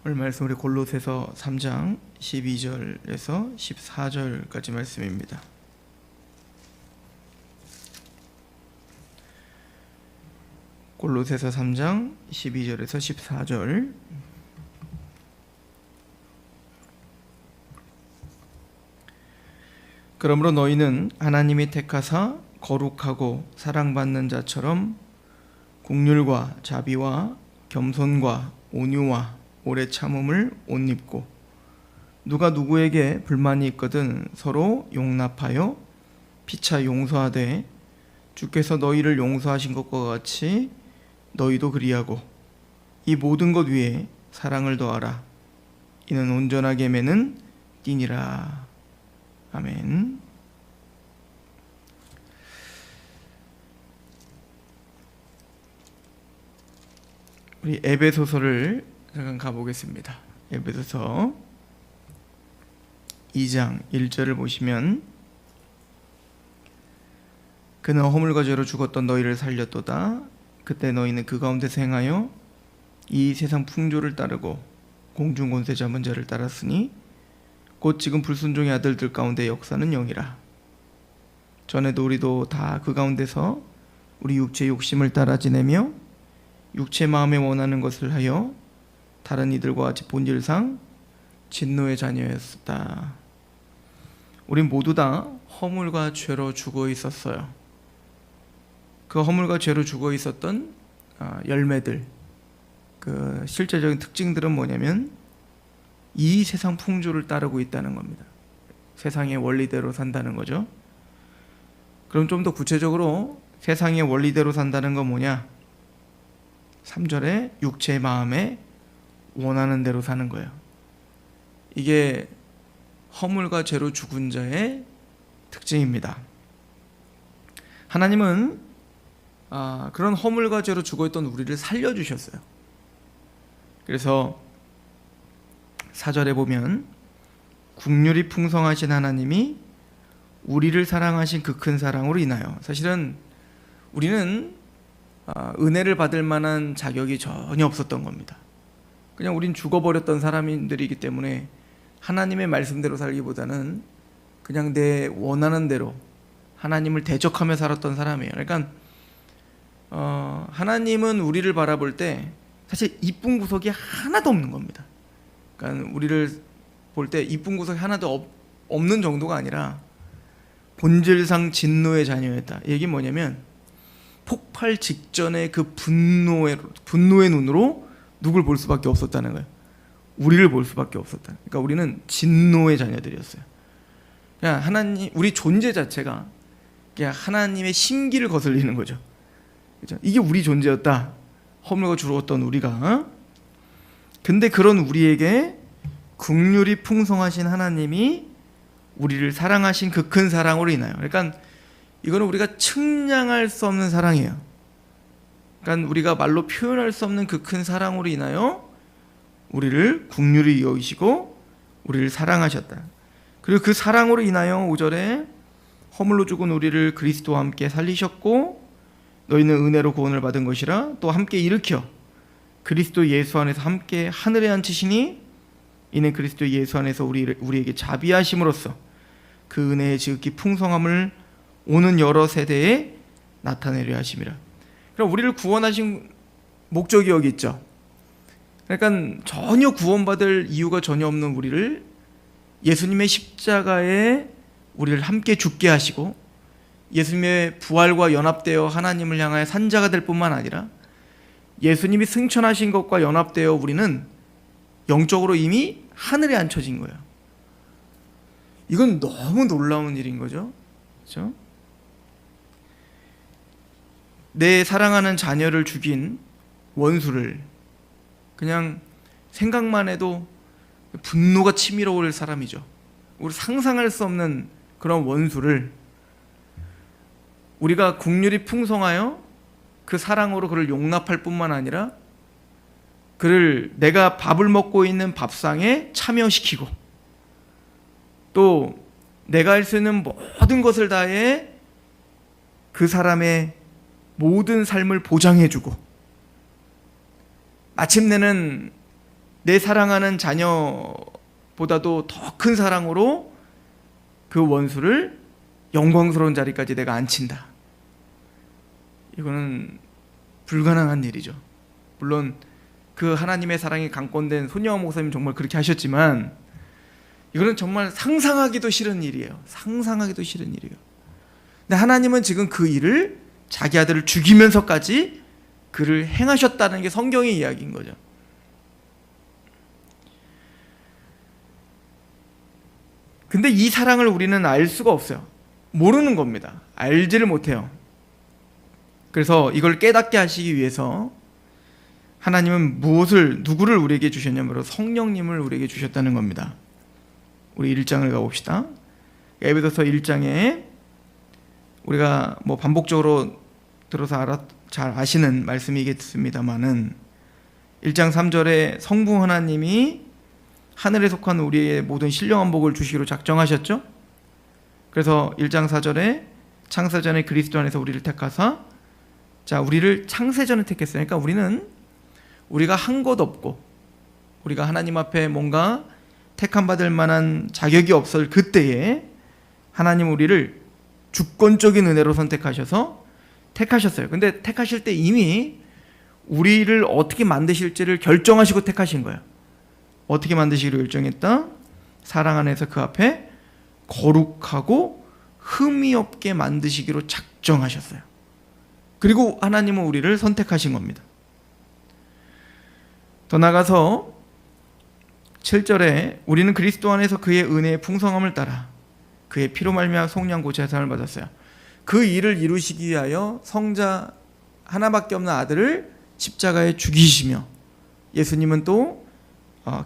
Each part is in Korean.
오늘 말씀 우리 골로새서 3장 12절에서 14절까지 말씀입니다. 골로새서 3장 12절에서 14절. 그러므로 너희는 하나님이 택하사 거룩하고 사랑받는 자처럼 긍휼과 자비와 겸손과 온유와 오래 참음을 옷 입고, 누가 누구에게 불만이 있거든 서로 용납하여 피차 용서하되 주께서 너희를 용서하신 것과 같이 너희도 그리하고 이 모든 것 위에 사랑을 더하라. 이는 온전하게 매는 띠니라. 아멘. 우리 에베소서를 잠깐 가보겠습니다. 에베소서 2장 1절을 보시면, 그는 허물과 죄로 죽었던 너희를 살렸도다. 그때 너희는 그 가운데서 행하여 이 세상 풍조를 따르고 공중 권세 잡은 자를 따랐으니 곧 지금 불순종의 아들들 가운데 역사는 영이라. 전에도 우리도 다 그 가운데서 우리 육체의 욕심을 따라 지내며 육체 마음에 원하는 것을 하여 다른 이들과 같이 본질상 진노의 자녀였다. 우린 모두 다 허물과 죄로 죽어 있었어요. 그 허물과 죄로 죽어 있었던 열매들, 그 실제적인 특징들은 뭐냐면 이 세상 풍조를 따르고 있다는 겁니다. 세상의 원리대로 산다는 거죠. 그럼 좀 더 구체적으로 세상의 원리대로 산다는 건 뭐냐? 3절에 육체의 마음에 원하는 대로 사는 거예요. 이게 허물과 죄로 죽은 자의 특징입니다. 하나님은 그런 허물과 죄로 죽어있던 우리를 살려주셨어요. 그래서 4절에 보면 긍휼이 풍성하신 하나님이 우리를 사랑하신 그 큰 사랑으로 인하여, 사실은 우리는 은혜를 받을 만한 자격이 전혀 없었던 겁니다. 그냥 우린 죽어버렸던 사람들이기 때문에 하나님의 말씀대로 살기보다는 그냥 내 원하는 대로 하나님을 대적하며 살았던 사람이에요. 그러니까 하나님은 우리를 바라볼 때 사실 이쁜 구석이 하나도 없는 겁니다. 그러니까 우리를 볼 때 이쁜 구석이 하나도 없는 정도가 아니라 본질상 진노의 자녀였다. 이 얘기는 뭐냐면 폭발 직전에 그 분노의 눈으로 누굴 볼 수밖에 없었다는 거예요. 우리를 볼 수밖에 없었다. 그러니까 우리는 진노의 자녀들이었어요. 그냥 하나님, 우리 존재 자체가 그냥 하나님의 심기를 거슬리는 거죠. 그렇죠? 이게 우리 존재였다. 허물과 죽었던 우리가. 근데 그런 우리에게 긍휼이 풍성하신 하나님이 우리를 사랑하신 그 큰 사랑으로 인하여, 그러니까 이거는 우리가 측량할 수 없는 사랑이에요. 그러니까 우리가 말로 표현할 수 없는 그 큰 사랑으로 인하여 우리를 긍휼히 여기시고 우리를 사랑하셨다. 그리고 그 사랑으로 인하여 5절에 허물로 죽은 우리를 그리스도와 함께 살리셨고 너희는 은혜로 구원을 받은 것이라 또 함께 일으켜 그리스도 예수 안에서 함께 하늘에 앉히시니 이는 그리스도 예수 안에서 우리에게 자비하심으로써 그 은혜의 지극히 풍성함을 오는 여러 세대에 나타내려 하심이라. 그럼 우리를 구원하신 목적이 여기 있죠. 그러니까 전혀 구원받을 이유가 전혀 없는 우리를 예수님의 십자가에 우리를 함께 죽게 하시고 예수님의 부활과 연합되어 하나님을 향하여 산자가 될 뿐만 아니라 예수님이 승천하신 것과 연합되어 우리는 영적으로 이미 하늘에 앉혀진 거예요. 이건 너무 놀라운 일인 거죠. 그렇죠? 내 사랑하는 자녀를 죽인 원수를 그냥 생각만 해도 분노가 치밀어 오를 사람이죠. 우리 상상할 수 없는 그런 원수를 우리가 긍휼이 풍성하여 그 사랑으로 그를 용납할 뿐만 아니라 그를 내가 밥을 먹고 있는 밥상에 참여시키고 또 내가 할 수 있는 모든 것을 다해 그 사람의 모든 삶을 보장해주고 마침내는 내 사랑하는 자녀보다도 더 큰 사랑으로 그 원수를 영광스러운 자리까지 내가 앉힌다. 이거는 불가능한 일이죠. 물론 그 하나님의 사랑이 강권된 손영환 목사님 정말 그렇게 하셨지만 이거는 정말 상상하기도 싫은 일이에요. 상상하기도 싫은 일이에요. 근데 하나님은 지금 그 일을 자기 아들을 죽이면서까지 그를 행하셨다는 게 성경의 이야기인 거죠. 근데 이 사랑을 우리는 알 수가 없어요. 모르는 겁니다. 알지를 못해요. 그래서 이걸 깨닫게 하시기 위해서 하나님은 누구를 우리에게 주셨냐면 바로 성령님을 우리에게 주셨다는 겁니다. 우리 1장을 가봅시다. 에베소서 1장에 우리가 반복적으로 들어서 잘 아시는 말씀이겠습니다만은 1장 3절에 성부 하나님이 하늘에 속한 우리의 모든 신령한 복을 주시기로 작정하셨죠. 그래서 1장 4절에 창세전에 그리스도 안에서 우리를 택하사, 자, 우리를 창세전에 택했어요. 그러니까 우리가 한 것 없고 우리가 하나님 앞에 뭔가 택함 받을 만한 자격이 없을 그때에 하나님 우리를 주권적인 은혜로 선택하셔서 택하셨어요. 근데 택하실 때 이미 우리를 어떻게 만드실지를 결정하시고 택하신 거예요. 어떻게 만드시기로 결정했다? 사랑 안에서 그 앞에 거룩하고 흠이 없게 만드시기로 작정하셨어요. 그리고 하나님은 우리를 선택하신 겁니다. 더 나아가서 7절에 우리는 그리스도 안에서 그의 은혜의 풍성함을 따라 그의 피로 말미암아 속량고 제사를 받았어요. 그 일을 이루시기 위하여 성자 하나밖에 없는 아들을 십자가에 죽이시며, 예수님은 또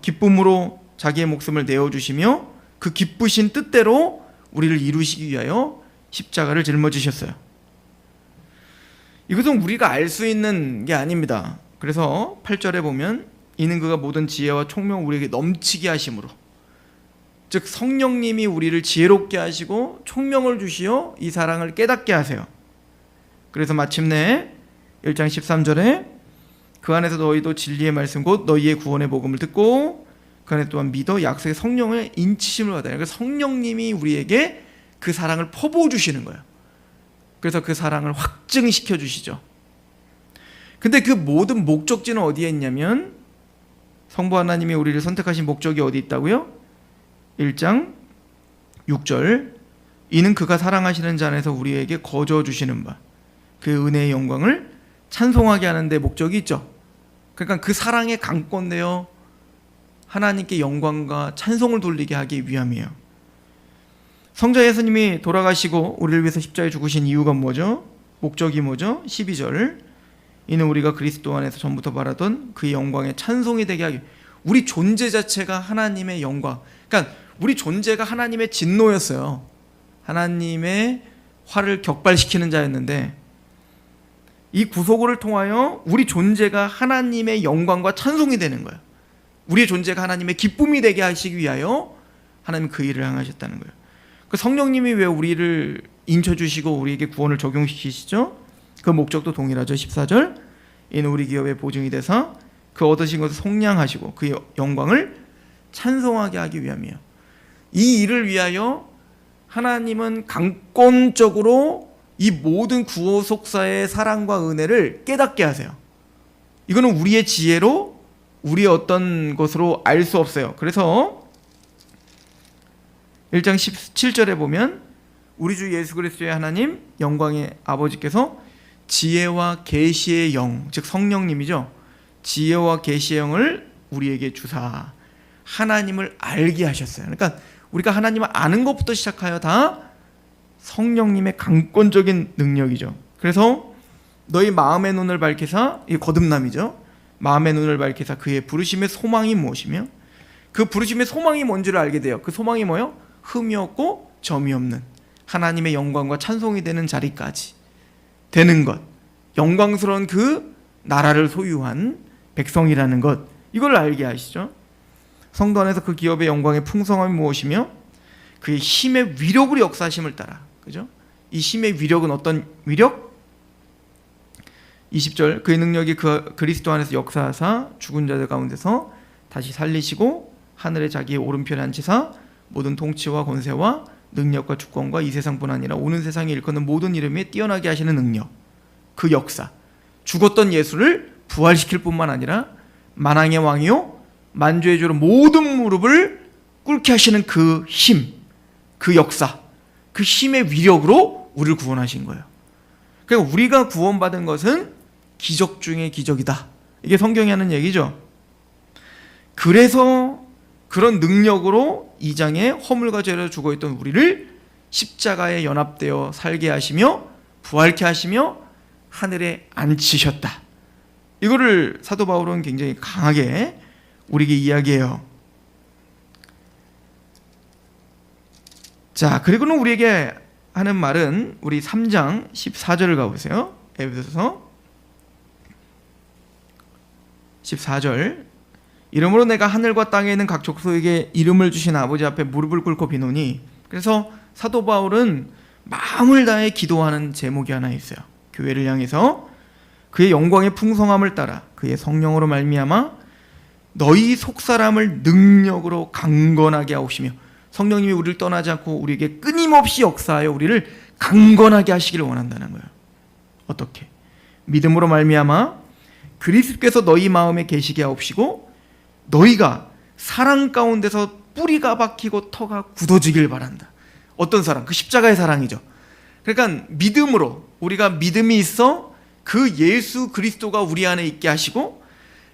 기쁨으로 자기의 목숨을 내어주시며 그 기쁘신 뜻대로 우리를 이루시기 위하여 십자가를 짊어지셨어요. 이것은 우리가 알 수 있는 게 아닙니다. 그래서 8절에 보면 이는 그가 모든 지혜와 총명 우리에게 넘치게 하심으로, 즉 성령님이 우리를 지혜롭게 하시고 총명을 주시어 이 사랑을 깨닫게 하세요. 그래서 마침내 1장 13절에 그 안에서 너희도 진리의 말씀 곧 너희의 구원의 복음을 듣고 그 안에 또한 믿어 약속의 성령의 인치심을 받아요. 그러니까 성령님이 우리에게 그 사랑을 퍼부어 주시는 거예요. 그래서 그 사랑을 확증시켜 주시죠. 근데 그 모든 목적지는 어디에 있냐면 성부 하나님이 우리를 선택하신 목적이 어디 있다고요? 1장 6절 이는 그가 사랑하시는 자 안에서 우리에게 거저 주시는 바 그 은혜의 영광을 찬송하게 하는 데 목적이 있죠. 그러니까 그 사랑에 강권되어 하나님께 영광과 찬송을 돌리게 하기 위함이에요. 성자 예수님이 돌아가시고 우리를 위해서 십자가에 죽으신 이유가 뭐죠? 목적이 뭐죠? 12절 이는 우리가 그리스도 안에서 전부터 바라던 그의 영광의 찬송이 되게 하기, 우리 존재 자체가 하나님의 영광, 그러니까 우리 존재가 하나님의 진노였어요. 하나님의 화를 격발시키는 자였는데 이 구속을 통하여 우리 존재가 하나님의 영광과 찬송이 되는 거예요. 우리의 존재가 하나님의 기쁨이 되게 하시기 위하여 하나님 그 일을 행하셨다는 거예요. 그 성령님이 왜 우리를 인쳐주시고 우리에게 구원을 적용시키시죠? 그 목적도 동일하죠. 14절 이는 우리 기업의 보증이 되사 그 얻으신 것을 속량하시고 그의 영광을 찬송하게 하기 위함이에요. 이 일을 위하여 하나님은 강권적으로 이 모든 구속사의 사랑과 은혜를 깨닫게 하세요. 이거는 우리의 지혜로 우리의 어떤 것으로 알 수 없어요. 그래서 1장 17절에 보면 우리 주 예수 그리스도의 하나님 영광의 아버지께서 지혜와 계시의 영, 즉 성령님이죠. 지혜와 계시의 영을 우리에게 주사 하나님을 알게 하셨어요. 그러니까 우리가 하나님을 아는 것부터 시작하여 다 성령님의 강권적인 능력이죠. 그래서 너희 마음의 눈을 밝히사, 이 거듭남이죠. 마음의 눈을 밝히사 그의 부르심의 소망이 무엇이며 그 부르심의 소망이 뭔지를 알게 돼요. 그 소망이 뭐예요? 흠이 없고 점이 없는 하나님의 영광과 찬송이 되는 자리까지 되는 것, 영광스러운 그 나라를 소유한 백성이라는 것, 이걸 알게 하시죠. 성도 안에서 그 기업의 영광의 풍성함이 무엇이며 그의 힘의 위력으로 역사하심을 따라, 그죠? 이 힘의 위력은 어떤 위력? 20절 그의 능력이 그 그리스도 안에서 역사하사 죽은 자들 가운데서 다시 살리시고 하늘에 자기의 오른편에 앉히사 모든 통치와 권세와 능력과 주권과 이 세상뿐 아니라 오는 세상에 일컫는 모든 이름에 뛰어나게 하시는 능력, 그 역사, 죽었던 예수를 부활시킬 뿐만 아니라 만왕의 왕이요 만주의 주로 모든 무릎을 꿇게 하시는 그 힘, 그 역사, 그 힘의 위력으로 우리를 구원하신 거예요. 그러니까 우리가 구원받은 것은 기적 중의 기적이다. 이게 성경이 하는 얘기죠. 그래서 그런 능력으로 이 장에 허물과 죄로 죽어있던 우리를 십자가에 연합되어 살게 하시며 부활케 하시며 하늘에 앉히셨다. 이거를 사도 바울은 굉장히 강하게 우리에게 이야기해요. 자, 그리고는 우리에게 하는 말은 우리 3장 14절을 가보세요. 에베소서 14절. 이름으로 내가 하늘과 땅에 있는 각 족속에게 이름을 주신 아버지 앞에 무릎을 꿇고 비노니. 그래서 사도 바울은 마음을 다해 기도하는 제목이 하나 있어요. 교회를 향해서 그의 영광의 풍성함을 따라 그의 성령으로 말미암아 너희 속사람을 능력으로 강건하게 하옵시며, 성령님이 우리를 떠나지 않고 우리에게 끊임없이 역사하여 우리를 강건하게 하시기를 원한다는 거예요. 어떻게? 믿음으로 말미암아 그리스도께서 너희 마음에 계시게 하옵시고 너희가 사랑 가운데서 뿌리가 박히고 터가 굳어지길 바란다. 어떤 사랑? 그 십자가의 사랑이죠. 그러니까 믿음으로, 우리가 믿음이 있어 그 예수 그리스도가 우리 안에 있게 하시고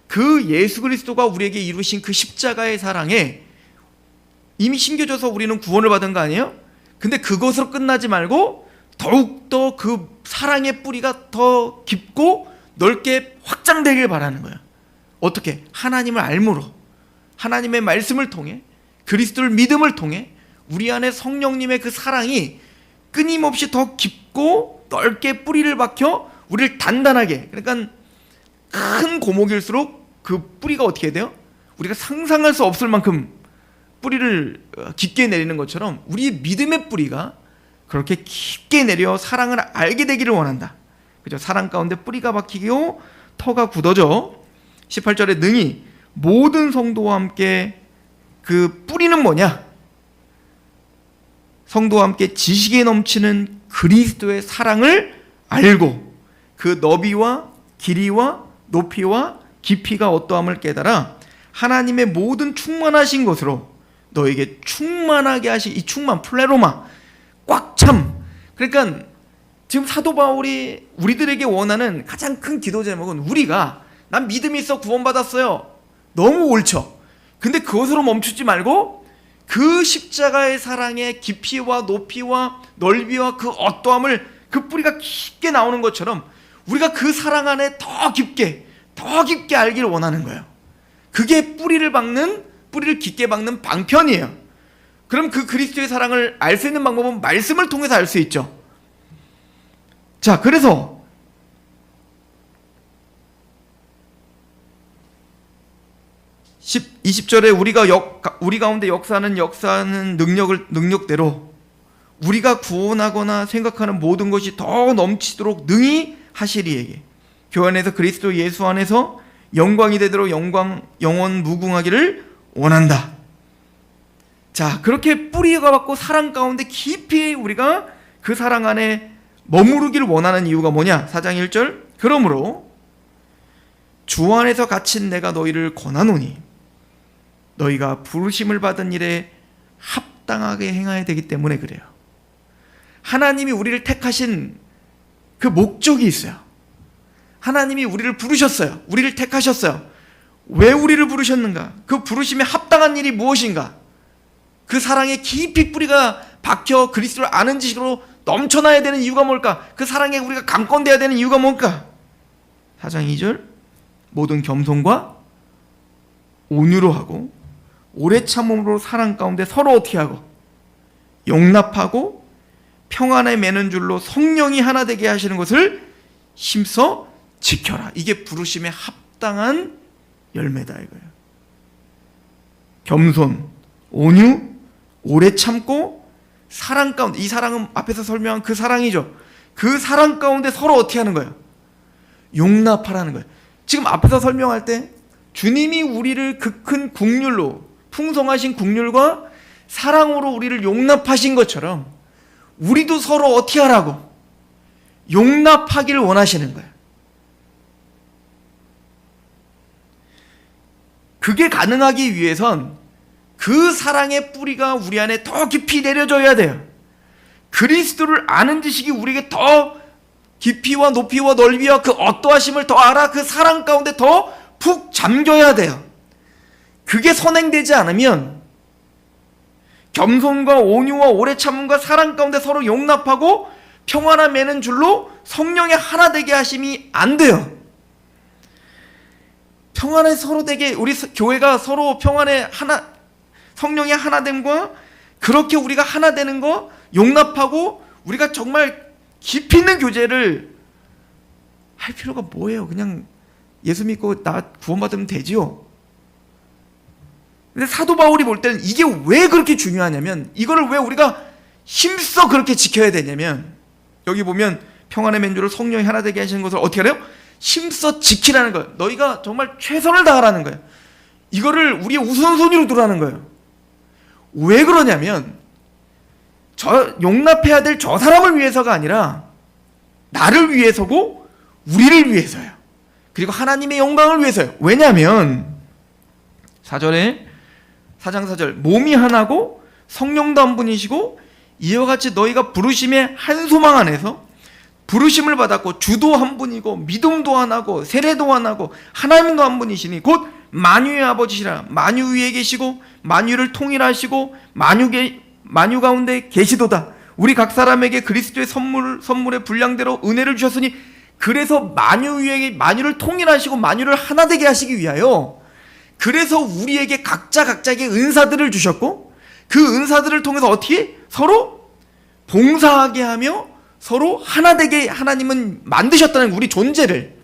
그 예수 그리스도가 우리에게 이루신 그 십자가의 사랑에 이미 심겨져서 우리는 구원을 받은 거 아니에요? 근데 그것으로 끝나지 말고 더욱더 그 사랑의 뿌리가 더 깊고 넓게 확장되길 바라는 거예요. 어떻게? 하나님을 알므로, 하나님의 말씀을 통해, 그리스도를 믿음을 통해 우리 안에 성령님의 그 사랑이 끊임없이 더 깊고 넓게 뿌리를 박혀 우리를 단단하게, 그러니까 큰 고목일수록 그 뿌리가 어떻게 돼요? 우리가 상상할 수 없을 만큼 뿌리를 깊게 내리는 것처럼 우리 믿음의 뿌리가 그렇게 깊게 내려 사랑을 알게 되기를 원한다. 그죠? 사랑 가운데 뿌리가 박히고 터가 굳어져 18절에 능히 모든 성도와 함께, 그 뿌리는 뭐냐? 성도와 함께 지식에 넘치는 그리스도의 사랑을 알고 그 너비와 길이와 높이와 깊이가 어떠함을 깨달아 하나님의 모든 충만하신 것으로 너에게 충만하게 하시. 이 충만, 플레로마, 꽉 참. 그러니까 지금 사도 바울이 우리들에게 원하는 가장 큰 기도 제목은, 우리가 난 믿음이 있어 구원받았어요, 너무 옳죠. 근데 그것으로 멈추지 말고 그 십자가의 사랑의 깊이와 높이와 넓이와 그 어떠함을, 그 뿌리가 깊게 나오는 것처럼 우리가 그 사랑 안에 더 깊게 알기를 원하는 거예요. 그게 뿌리를 깊게 박는 방편이에요. 그럼 그 그리스도의 사랑을 알 수 있는 방법은 말씀을 통해서 알 수 있죠. 자, 그래서 20절에 우리 가운데 역사하는 능력대로 우리가 구원하거나 생각하는 모든 것이 더 넘치도록 능히 하시리에게 교회 안에서 그리스도 예수 안에서 영광이 되도록 영원 무궁하기를 원한다. 자, 그렇게 뿌리가 받고 사랑 가운데 깊이 우리가 그 사랑 안에 머무르기를 원하는 이유가 뭐냐? 4장 1절. 그러므로 주 안에서 갇힌 내가 너희를 권하노니 너희가 부르심을 받은 일에 합당하게 행해야 되기 때문에 그래요. 하나님이 우리를 택하신 그 목적이 있어요. 하나님이 우리를 부르셨어요. 우리를 택하셨어요. 왜 우리를 부르셨는가? 그 부르심에 합당한 일이 무엇인가? 그 사랑에 깊이 뿌리가 박혀 그리스도를 아는 지식으로 넘쳐나야 되는 이유가 뭘까? 그 사랑에 우리가 감건돼야 되는 이유가 뭘까? 4장 2절. 모든 겸손과 온유로 하고 오래 참음으로 사랑 가운데 서로 어떻게 하고 용납하고 평안에 매는 줄로 성령이 하나 되게 하시는 것을 힘써 지켜라. 이게 부르심에 합당한 열매다 이거예요. 겸손, 온유, 오래 참고 사랑 가운데, 이 사랑은 앞에서 설명한 그 사랑이죠. 그 사랑 가운데 서로 어떻게 하는 거예요? 용납하라는 거예요. 지금 앞에서 설명할 때 주님이 우리를 그 큰 국률로, 풍성하신 국률과 사랑으로 우리를 용납하신 것처럼 우리도 서로 어떻게 하라고? 용납하기를 원하시는 거예요. 그게 가능하기 위해선 그 사랑의 뿌리가 우리 안에 더 깊이 내려져야 돼요. 그리스도를 아는 지식이 우리에게 더 깊이와 높이와 넓이와 그 어떠하심을 더 알아 그 사랑 가운데 더 푹 잠겨야 돼요. 그게 선행되지 않으면 겸손과 온유와 오래 참음과 사랑 가운데 서로 용납하고 평안함 매는 줄로 성령의 하나 되게 하심이 안 돼요. 평안에 서로 되게, 우리 교회가 서로 평안에 하나, 성령의 하나됨과 그렇게 우리가 하나 되는 거 용납하고 우리가 정말 깊이 있는 교제를 할 필요가 뭐예요? 그냥 예수 믿고 나 구원받으면 되지요. 근데 사도 바울이 볼 때는 이게 왜 그렇게 중요하냐면, 이거를 왜 우리가 힘써 그렇게 지켜야 되냐면, 여기 보면 평안의 맨주를 성령이 하나 되게 하시는 것을 어떻게 하래요? 힘써 지키라는 거예요. 너희가 정말 최선을 다하라는 거예요. 이거를 우리의 우선순위로 두라는 거예요. 왜 그러냐면, 용납해야 될 저 사람을 위해서가 아니라 나를 위해서고 우리를 위해서요. 그리고 하나님의 영광을 위해서요. 왜냐하면 4장 4절 몸이 하나고 성령도 한 분이시고 이와 같이 너희가 부르심의 한 소망 안에서 부르심을 받았고 주도 한 분이고 믿음도 하나고 세례도 하나고 하나님도 한 분이시니 곧 만유의 아버지시라. 만유 위에 계시고 만유를 통일하시고 만유 가운데 계시도다. 우리 각 사람에게 그리스도의 선물의 분량대로 은혜를 주셨으니, 그래서 만유를 통일하시고 만유를 하나 되게 하시기 위하여, 그래서 우리에게 각자에게 은사들을 주셨고, 그 은사들을 통해서 어떻게 서로 봉사하게 하며 서로 하나 되게 하나님은 만드셨다는 우리 존재를.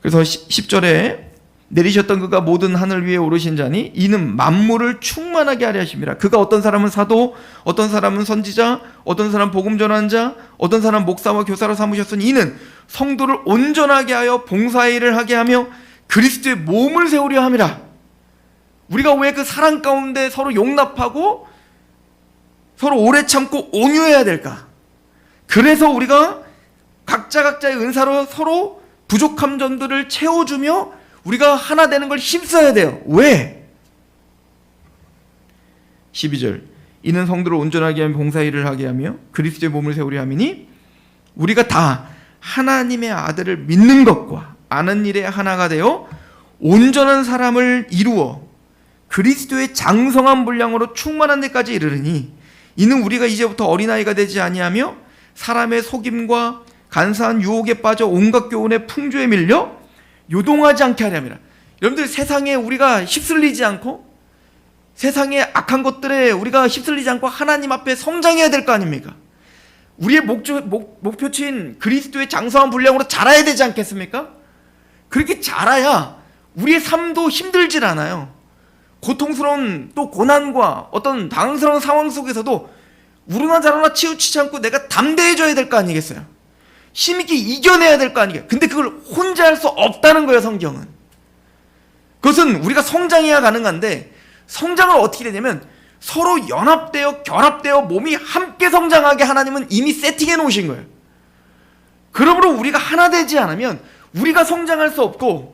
그래서 10절에 내리셨던 그가 모든 하늘 위에 오르신 자니 이는 만물을 충만하게 하려 하심이라. 그가 어떤 사람은 사도, 어떤 사람은 선지자, 어떤 사람 복음 전하는 자, 어떤 사람 목사와 교사로 삼으셨으니 이는 성도를 온전하게 하여 봉사의 일을 하게 하며 그리스도의 몸을 세우려 함이라. 우리가 왜 그 사랑 가운데 서로 용납하고 서로 오래 참고 온유해야 될까? 그래서 우리가 각자의 은사로 서로 부족함 점들을 채워주며 우리가 하나 되는 걸 힘써야 돼요. 왜? 12절 이는 성도를 온전하게 하며 봉사의 일을 하게 하며 그리스도의 몸을 세우려 함이니 우리가 다 하나님의 아들을 믿는 것과 아는 일에 하나가 되어 온전한 사람을 이루어 그리스도의 장성한 분량으로 충만한 데까지 이르르니 이는 우리가 이제부터 어린아이가 되지 아니하며 사람의 속임과 간사한 유혹에 빠져 온갖 교훈의 풍조에 밀려 요동하지 않게 하려 함이라. 여러분들, 세상에 우리가 휩쓸리지 않고 세상의 악한 것들에 우리가 휩쓸리지 않고 하나님 앞에 성장해야 될 거 아닙니까? 우리의 목표치인 그리스도의 장성한 분량으로 자라야 되지 않겠습니까? 그렇게 자라야 우리의 삶도 힘들질 않아요. 고통스러운 또 고난과 어떤 당황스러운 상황 속에서도 우르나 자르나 치우치지 않고 내가 담대해져야 될 거 아니겠어요? 힘있게 이겨내야 될 거 아니겠어요? 근데 그걸 혼자 할 수 없다는 거예요, 성경은. 그것은 우리가 성장해야 가능한데, 성장을 어떻게 되냐면 서로 연합되어 결합되어 몸이 함께 성장하게 하나님은 이미 세팅해 놓으신 거예요. 그러므로 우리가 하나 되지 않으면 우리가 성장할 수 없고,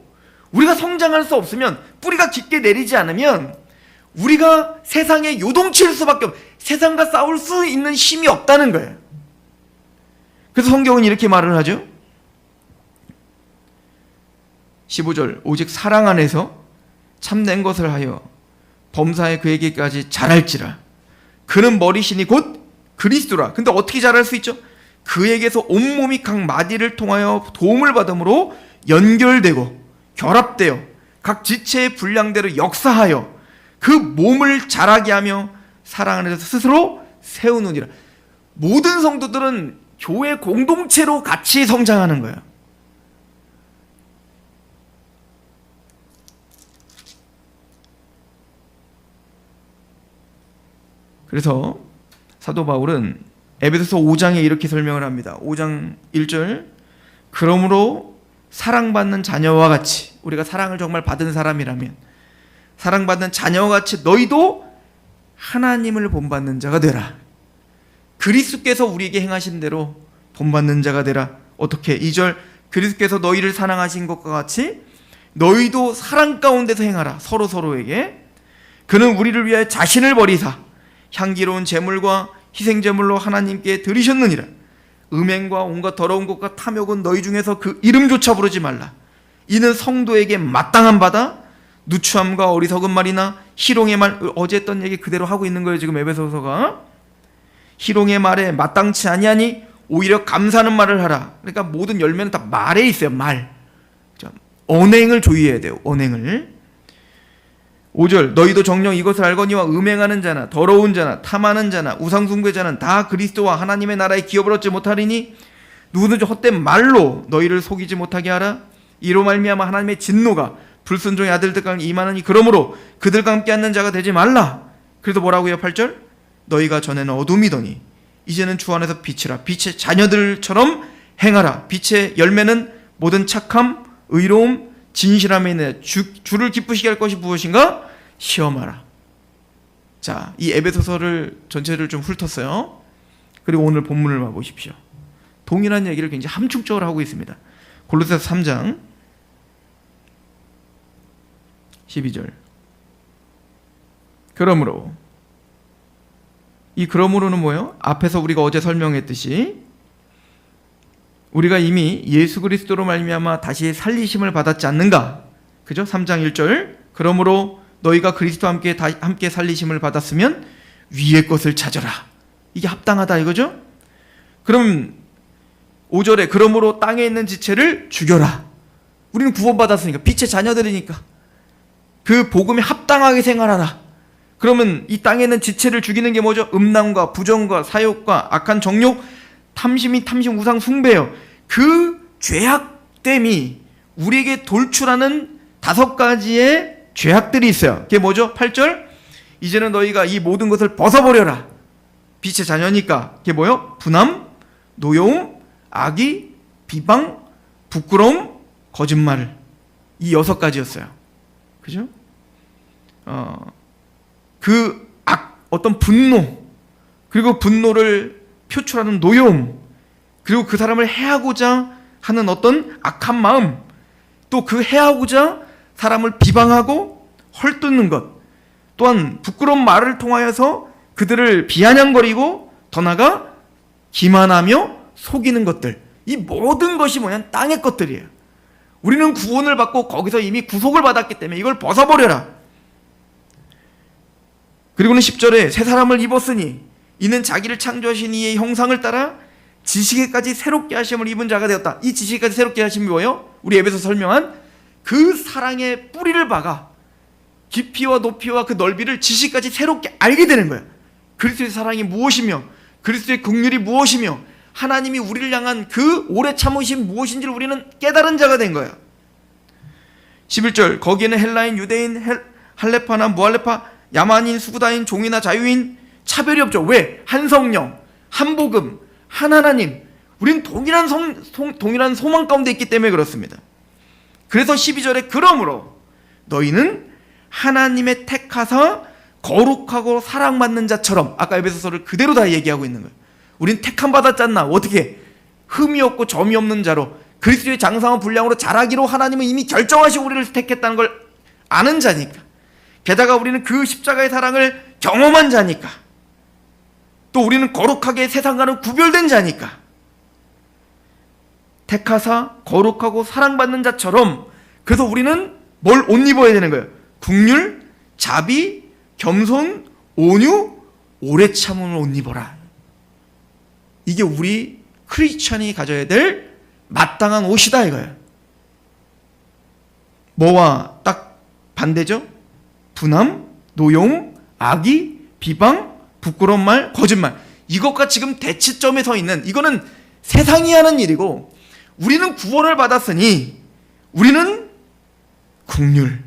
우리가 성장할 수 없으면 뿌리가 깊게 내리지 않으면 우리가 세상에 요동칠 수밖에 세상과 싸울 수 있는 힘이 없다는 거예요. 그래서 성경은 이렇게 말을 하죠. 15절 오직 사랑 안에서 참된 것을 하여 범사에 그에게까지 자랄지라. 그는 머리시니 곧 그리스도라. 근데 어떻게 자랄 수 있죠? 그에게서 온몸이 각 마디를 통하여 도움을 받음으로 연결되고 결합되어 각 지체의 분량대로 역사하여 그 몸을 자라게 하며 사랑 안에서 스스로 세우느니라. 모든 성도들은 교회 공동체로 같이 성장하는 거예요. 그래서 사도 바울은 에베소서 5장에 이렇게 설명을 합니다. 5장 1절 그러므로 사랑받는 자녀와 같이, 우리가 사랑을 정말 받은 사람이라면 사랑받는 자녀와 같이 너희도 하나님을 본받는 자가 되라. 그리스도께서 우리에게 행하신 대로 본받는 자가 되라. 어떻게? 2절, 그리스도께서 너희를 사랑하신 것과 같이 너희도 사랑 가운데서 행하라. 서로에게. 그는 우리를 위하여 자신을 버리사 향기로운 제물과 희생제물로 하나님께 드리셨느니라. 음행과 온갖 더러운 것과 탐욕은 너희 중에서 그 이름조차 부르지 말라. 이는 성도에게 마땅한 바다. 누추함과 어리석은 말이나 희롱의 말, 어제 했던 얘기 그대로 하고 있는 거예요. 지금 에베소서가. 희롱의 말에 마땅치 아니하니 오히려 감사하는 말을 하라. 그러니까 모든 열매는 다 말에 있어요. 말. 언행을 조의해야 돼요. 언행을. 5절, 너희도 정녕 이것을 알거니와 음행하는 자나 더러운 자나 탐하는 자나 우상숭배자는 다 그리스도와 하나님의 나라의 기업을 얻지 못하리니 누구든지 헛된 말로 너희를 속이지 못하게 하라. 이로 말미암아 하나님의 진노가 불순종의 아들들과 임하느니 그러므로 그들과 함께 앉는 자가 되지 말라. 그래서 뭐라고요? 8절, 너희가 전에는 어둠이더니 이제는 주 안에서 빛이라. 빛의 자녀들처럼 행하라. 빛의 열매는 모든 착함, 의로움, 진실함에 있는 주를 기쁘시게 할 것이 무엇인가? 시험하라. 자, 이 에베소서를 전체를 좀 훑었어요. 그리고 오늘 본문을 봐보십시오. 동일한 얘기를 굉장히 함축적으로 하고 있습니다. 골로새서 3장 12절. 그러므로, 이 그러므로는 뭐예요? 앞에서 우리가 어제 설명했듯이 우리가 이미 예수 그리스도로 말미암아 다시 살리심을 받았지 않는가? 그죠? 3장 1절. 그러므로 너희가 그리스도와 함께 살리심을 받았으면 위의 것을 찾아라. 이게 합당하다 이거죠? 그럼 5절에 그러므로 땅에 있는 지체를 죽여라. 우리는 구원받았으니까, 빛의 자녀들이니까 그 복음에 합당하게 생활하라. 그러면 이 땅에 있는 지체를 죽이는 게 뭐죠? 음란과 부정과 사욕과 악한 정욕, 탐심, 우상 숭배요. 그 죄악됨이 우리에게 돌출하는 5가지의 죄악들이 있어요. 그게 뭐죠? 8절, 이제는 너희가 이 모든 것을 벗어버려라. 빛의 자녀니까. 그게 뭐요? 분함, 노여움, 악의, 비방, 부끄러움, 거짓말. 이 6가지였어요. 그죠? 어떤 분노, 그리고 분노를 표출하는 노여움, 그리고 그 사람을 해하고자 하는 어떤 악한 마음, 또 그 해하고자 사람을 비방하고 헐뜯는 것, 또한 부끄러운 말을 통하여서 그들을 비아냥거리고 더 나아가 기만하며 속이는 것들, 이 모든 것이 뭐냐면 땅의 것들이에요. 우리는 구원을 받고 거기서 이미 구속을 받았기 때문에 이걸 벗어버려라. 그리고는 10절에 새 사람을 입었으니 이는 자기를 창조하신 이의 형상을 따라 지식에까지 새롭게 하심을 입은 자가 되었다. 이 지식에까지 새롭게 하심이 뭐예요? 우리 에베소 설명한 그 사랑의 뿌리를 박아 깊이와 높이와 그 넓이를 지식까지 새롭게 알게 되는 거예요. 그리스도의 사랑이 무엇이며 그리스도의 긍휼이 무엇이며 하나님이 우리를 향한 그 오래 참으심 무엇인지를 우리는 깨달은 자가 된 거예요. 11절, 거기에는 헬라인, 유대인, 할레파나 무할레파, 야만인, 수구다인, 종이나 자유인 차별이 없죠. 왜? 한 성령, 한 복음, 한 하나님. 우린 동일한 소망 가운데 있기 때문에 그렇습니다. 그래서 12절에 그러므로 너희는 하나님의 택하사 거룩하고 사랑받는 자처럼, 아까 에베소서를 그대로 다 얘기하고 있는 거예요. 우린 택함 받았잖아. 어떻게? 흠이 없고 점이 없는 자로 그리스도의 장성한 분량으로 자라기로 하나님은 이미 결정하시고 우리를 택했다는 걸 아는 자니까. 게다가 우리는 그 십자가의 사랑을 경험한 자니까. 또 우리는 거룩하게 세상과는 구별된 자니까. 택하사 거룩하고 사랑받는 자처럼. 그래서 우리는 뭘 옷 입어야 되는 거예요? 긍휼, 자비, 겸손, 온유, 오래 참음을 옷 입어라. 이게 우리 크리스천이 가져야 될 마땅한 옷이다 이거예요. 뭐와 딱 반대죠? 분함, 노여움, 악의, 비방, 부끄러운 말, 거짓말. 이것과 지금 대치점에 서 있는, 이거는 세상이 하는 일이고 우리는 구원을 받았으니 우리는 긍휼,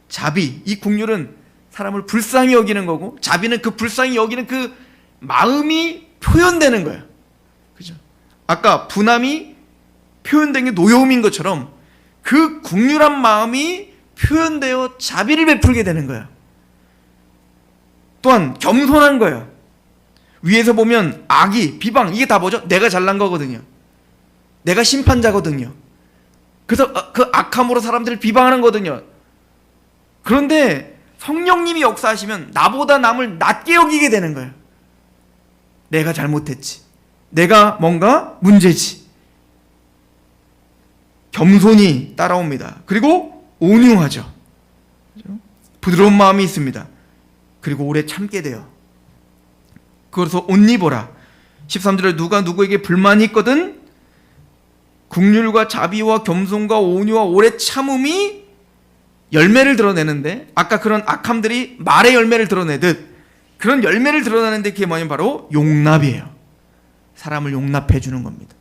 자비. 이 긍휼은 사람을 불쌍히 여기는 거고 자비는 그 불쌍히 여기는 그 마음이 표현되는 거예요. 그죠? 아까 분함이 표현된 게 노여움인 것처럼 그 국률한 마음이 표현되어 자비를 베풀게 되는 거예요. 또한 겸손한 거예요. 위에서 보면 악의, 비방, 이게 다 뭐죠? 내가 잘난 거거든요. 내가 심판자거든요. 그래서 그 악함으로 사람들을 비방하는 거거든요. 그런데 성령님이 역사하시면 나보다 남을 낮게 여기게 되는 거예요. 내가 잘못했지. 내가 뭔가 문제지. 겸손이 따라옵니다. 그리고 온유하죠. 부드러운 마음이 있습니다. 그리고 오래 참게 돼요. 그래서 옷 입어라. 13절에 누가 누구에게 불만이 있거든 국률과 자비와 겸손과 온유와 오래 참음이 열매를 드러내는데, 아까 그런 악함들이 말의 열매를 드러내듯 그런 열매를 드러내는데 그게 뭐냐면 바로 용납이에요. 사람을 용납해 주는 겁니다.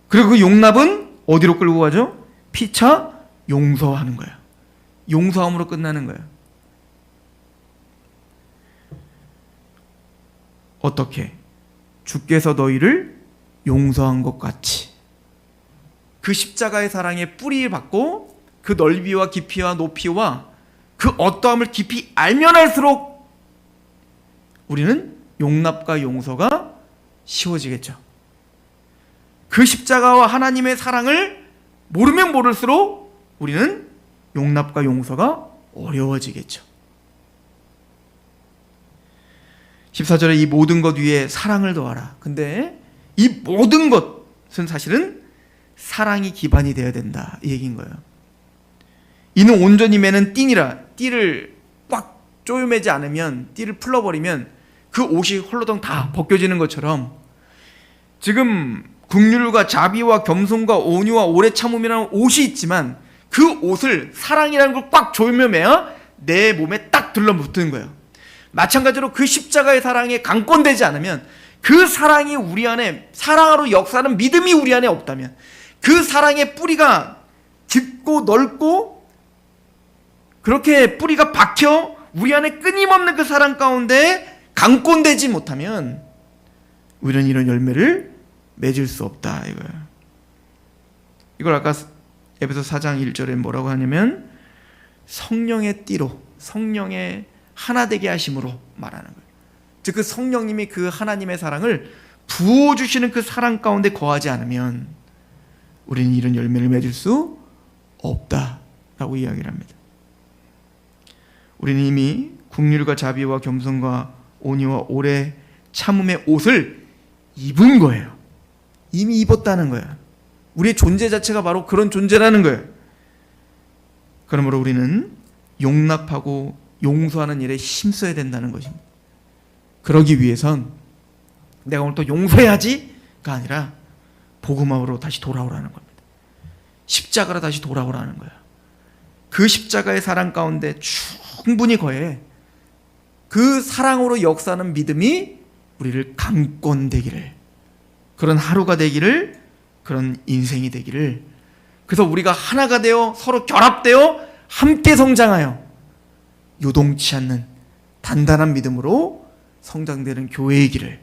그리고 그 용납은 어디로 끌고 가죠? 피차 용서하는 거예요. 용서함으로 끝나는 거예요. 어떻게? 주께서 너희를 용서한 것 같이. 그 십자가의 사랑의 뿌리를 받고 그 넓이와 깊이와 높이와 그 어떠함을 깊이 알면 알수록 우리는 용납과 용서가 쉬워지겠죠. 그 십자가와 하나님의 사랑을 모르면 모를수록 우리는 용납과 용서가 어려워지겠죠. 14절에 이 모든 것 위에 사랑을 더하라. 근데 이 모든 것은 사실은 사랑이 기반이 되어야 된다, 이 얘기인 거예요. 이는 온전히 매는 띠니라. 띠를 꽉 쪼매지 않으면, 띠를 풀러버리면 그 옷이 홀로덩 다 벗겨지는 것처럼 지금 긍휼과 자비와 겸손과 온유와 오래 참음이라는 옷이 있지만 그 옷을 사랑이라는 걸 꽉 조여매야 내 몸에 딱 들러붙는 거예요. 마찬가지로 그 십자가의 사랑에 강권되지 않으면, 그 사랑이 우리 안에, 사랑으로 역사하는 믿음이 우리 안에 없다면, 그 사랑의 뿌리가 깊고 넓고 그렇게 뿌리가 박혀 우리 안에 끊임없는 그 사랑 가운데 강권되지 못하면 우리는 이런 열매를 맺을 수 없다, 이거예요. 이걸 아까 에베소 4장 1절에 뭐라고 하냐면 성령의 띠로, 성령의 하나 되게 하심으로 말하는 거예요. 즉 그 성령님이 그 하나님의 사랑을 부어주시는 그 사랑 가운데 거하지 않으면 우리는 이런 열매를 맺을 수 없다라고 이야기를 합니다. 우리는 이미 긍휼과 자비와 겸손과 온유와 오래 참음의 옷을 입은 거예요. 이미 입었다는 거예요. 우리의 존재 자체가 바로 그런 존재라는 거예요. 그러므로 우리는 용납하고 용서하는 일에 힘써야 된다는 것입니다. 그러기 위해선 내가 오늘 또 용서해야지가 아니라 복음으로 다시 돌아오라는 겁니다. 십자가로 다시 돌아오라는 거예요. 그 십자가의 사랑 가운데 충분히 거해 그 사랑으로 역사하는 믿음이 우리를 강권되기를, 그런 하루가 되기를, 그런 인생이 되기를, 그래서 우리가 하나가 되어 서로 결합되어 함께 성장하여 요동치 않는 단단한 믿음으로 성장되는 교회의 길을,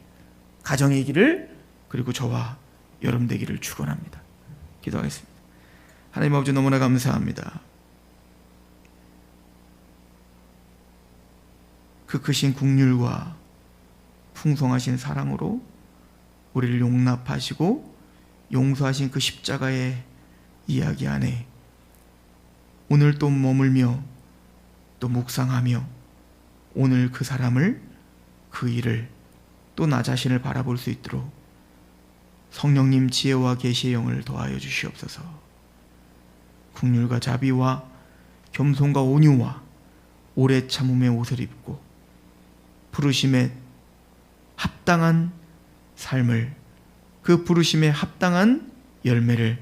가정의 길을, 그리고 저와 여러분 되기를 축원합니다. 기도하겠습니다. 하나님 아버지, 너무나 감사합니다. 그 크신 긍휼과 풍성하신 사랑으로 우리를 용납하시고 용서하신 그 십자가의 이야기 안에 오늘 또 머물며 또 묵상하며 오늘 그 사람을, 그 일을, 또 나 자신을 바라볼 수 있도록 성령님 지혜와 계시의 영을 더하여 주시옵소서. 긍휼과 자비와 겸손과 온유와 오래 참음의 옷을 입고 부르심에 합당한 삶을, 그 부르심에 합당한 열매를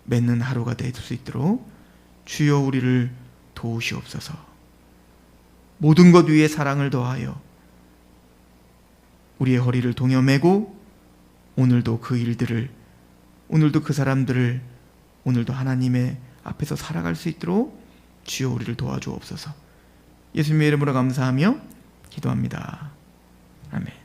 맺는 하루가 될 수 있도록 주여 우리를 도우시옵소서. 모든 것 위에 사랑을 더하여 우리의 허리를 동여매고 오늘도 그 일들을, 오늘도 그 사람들을, 오늘도 하나님의 앞에서 살아갈 수 있도록 주여 우리를 도와주옵소서. 예수님의 이름으로 감사하며 기도합니다. 아멘.